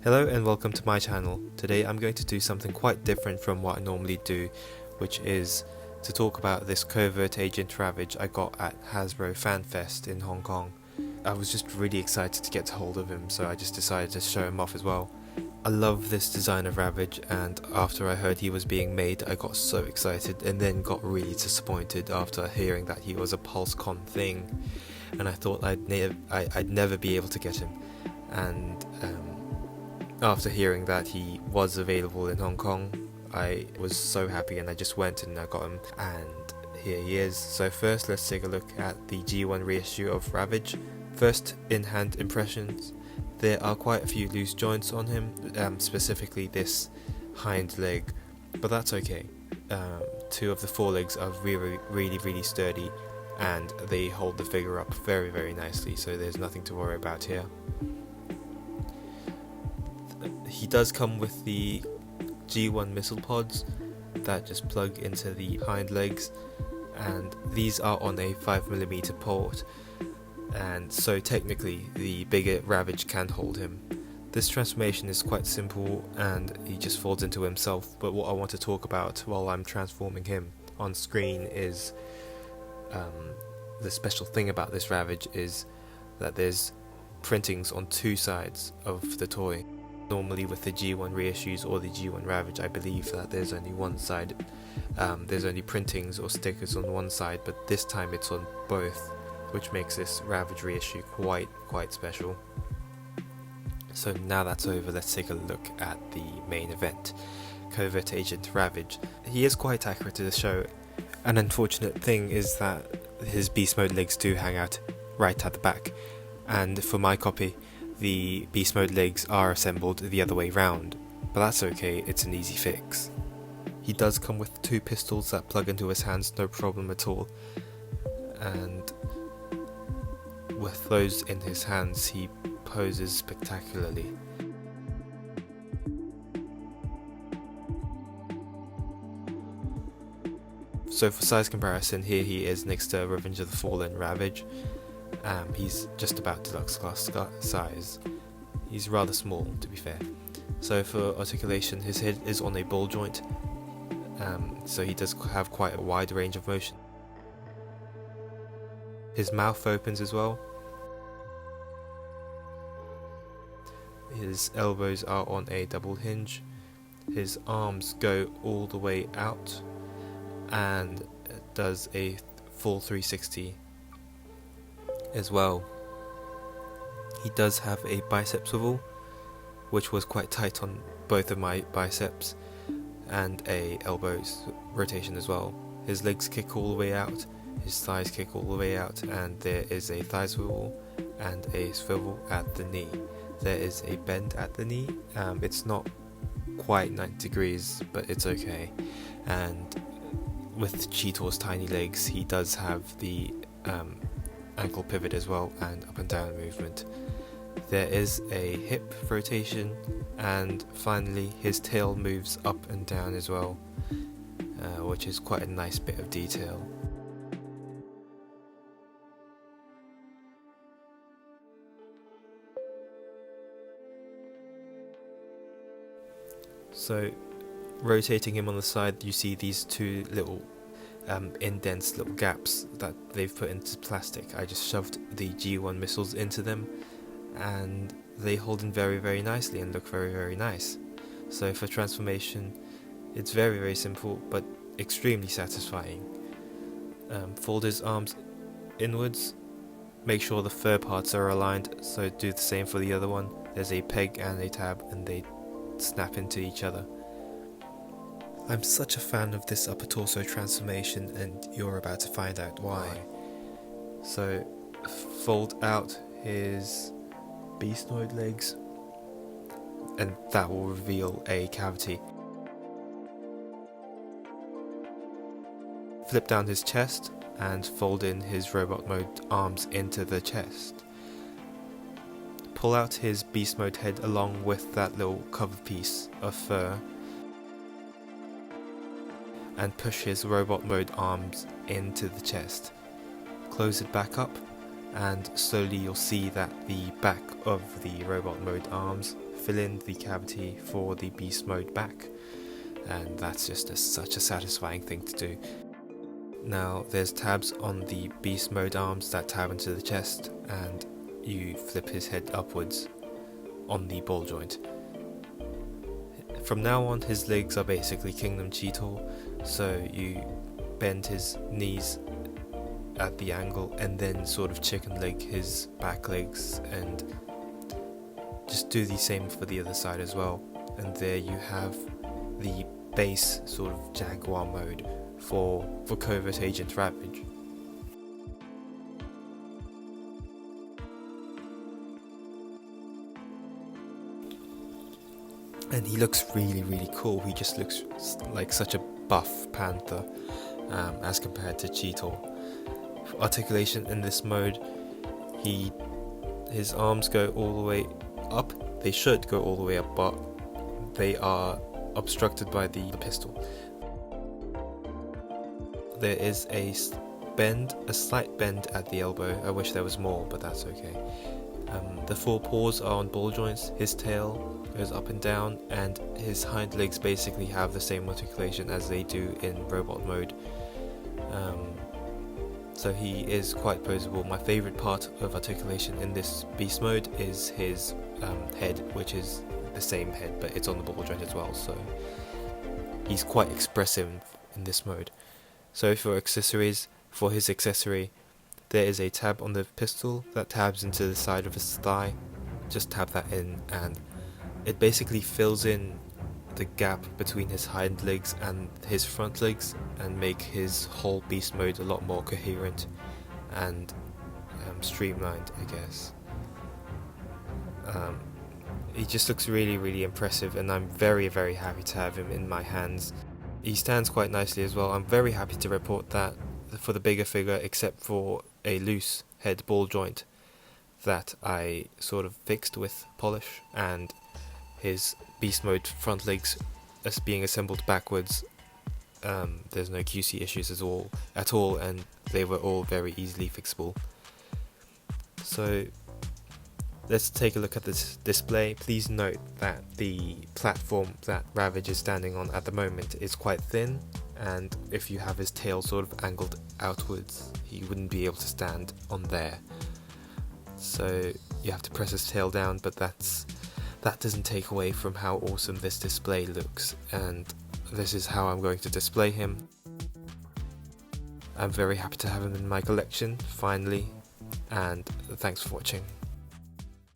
Hello and welcome to my channel. Today I'm going to do something quite different from what I normally do, which is to talk about this Covert Agent Ravage I got at Hasbro FanFest in Hong Kong. I was just really excited to get hold of him, so I just decided to show him off as well. I love this design of Ravage, and after I heard he was being made I got so excited and then got really disappointed after hearing that he was a PulseCon thing, and I thought I'd never be able to get him. And after hearing that he was available in Hong Kong, I was so happy and I just went and I got him, and here he is. So first let's take a look at the G1 reissue of Ravage. First, in-hand impressions. There are quite a few loose joints on him, specifically this hind leg, but that's okay. Two of the forelegs are really sturdy and they hold the figure up very nicely, so there's nothing to worry about here. He does come with the G1 missile pods that just plug into the hind legs, and these are on a 5mm port, and so technically the bigger Ravage can hold him. This transformation is quite simple and he just folds into himself, but what I want to talk about while I'm transforming him on screen is the special thing about this Ravage is that there's printings on two sides of the toy. Normally with the G1 reissues or the G1 Ravage, I believe that there's only one side, there's only printings or stickers on one side, but this time it's on both, which makes this Ravage reissue quite special. So now that's over, let's take a look at the main event, Covert Agent Ravage. He is quite accurate to the show. An unfortunate thing is that his beast mode legs do hang out right at the back, and for my copy the beast mode legs are assembled the other way round, but that's okay, it's an easy fix. He does come with two pistols that plug into his hands, no problem at all, and with those in his hands he poses spectacularly. So for size comparison, here he is next to Revenge of the Fallen Ravage. He's just about deluxe class size. He's rather small, to be fair. So for articulation, his head is on a ball joint, so he does have quite a wide range of motion. His mouth opens as well. His elbows are on a double hinge. His arms go all the way out and does a full 360 as well. He does have a bicep swivel, which was quite tight on both of my biceps, and a elbows rotation as well. His legs kick all the way out, his thighs kick all the way out, and there is a thigh swivel and a swivel at the knee. There is a bend at the knee, it's not quite 90 degrees, but it's okay. And with Cheetor's tiny legs, he does have the ankle pivot as well, and up and down movement. There is a hip rotation, and finally his tail moves up and down as well, which is quite a nice bit of detail. So rotating him on the side, you see these two little indents, little gaps that they've put into plastic. I just shoved the G1 missiles into them and they hold in very nicely and look very nice. So for transformation, it's very simple but extremely satisfying. Fold his arms inwards, make sure the fur parts are aligned, so do the same for the other one. There's a peg and a tab and they snap into each other. I'm such a fan of this upper torso transformation, and you're about to find out why. So fold out his beastnoid legs and that will reveal a cavity. Flip down his chest and fold in his robot mode arms into the chest. Pull out his beast mode head along with that little cover piece of fur and push his robot mode arms into the chest. Close it back up and slowly you'll see that the back of the robot mode arms fill in the cavity for the beast mode back, and that's just such a satisfying thing to do. Now there's tabs on the beast mode arms that tab into the chest, and you flip his head upwards on the ball joint. From now on his legs are basically Kingdom Cheetor, so you bend his knees at the angle and then sort of chicken leg his back legs, and just do the same for the other side as well. And there you have the base sort of Jaguar mode for Covert Agent Ravage. And he looks really cool. He just looks like such a buff panther as compared to Cheetor. Articulation in this mode, his arms go all the way up. They should go all the way up, but they are obstructed by the pistol. There is a slight bend at the elbow. I wish there was more, but that's okay. The forepaws are on ball joints, his tail goes up and down, and his hind legs basically have the same articulation as they do in robot mode. So he is quite poseable. My favourite part of articulation in this beast mode is his head, which is the same head but it's on the ball joint as well, so he's quite expressive in this mode. So for accessories, for his accessory, there is a tab on the pistol that tabs into the side of his thigh. Just tap that in and it basically fills in the gap between his hind legs and his front legs and make his whole beast mode a lot more coherent and streamlined, I guess. He just looks really impressive, and I'm very happy to have him in my hands. He stands quite nicely as well. I'm very happy to report that for the bigger figure, except for a loose head ball joint that I sort of fixed with polish, and his beast mode front legs as being assembled backwards, there's no QC issues at all, and they were all very easily fixable. So let's take a look at this display. Please note that the platform that Ravage is standing on at the moment is quite thin, and if you have his tail sort of angled outwards, he wouldn't be able to stand on there. So you have to press his tail down, but that doesn't take away from how awesome this display looks, and this is how I'm going to display him. I'm very happy to have him in my collection, finally, and thanks for watching.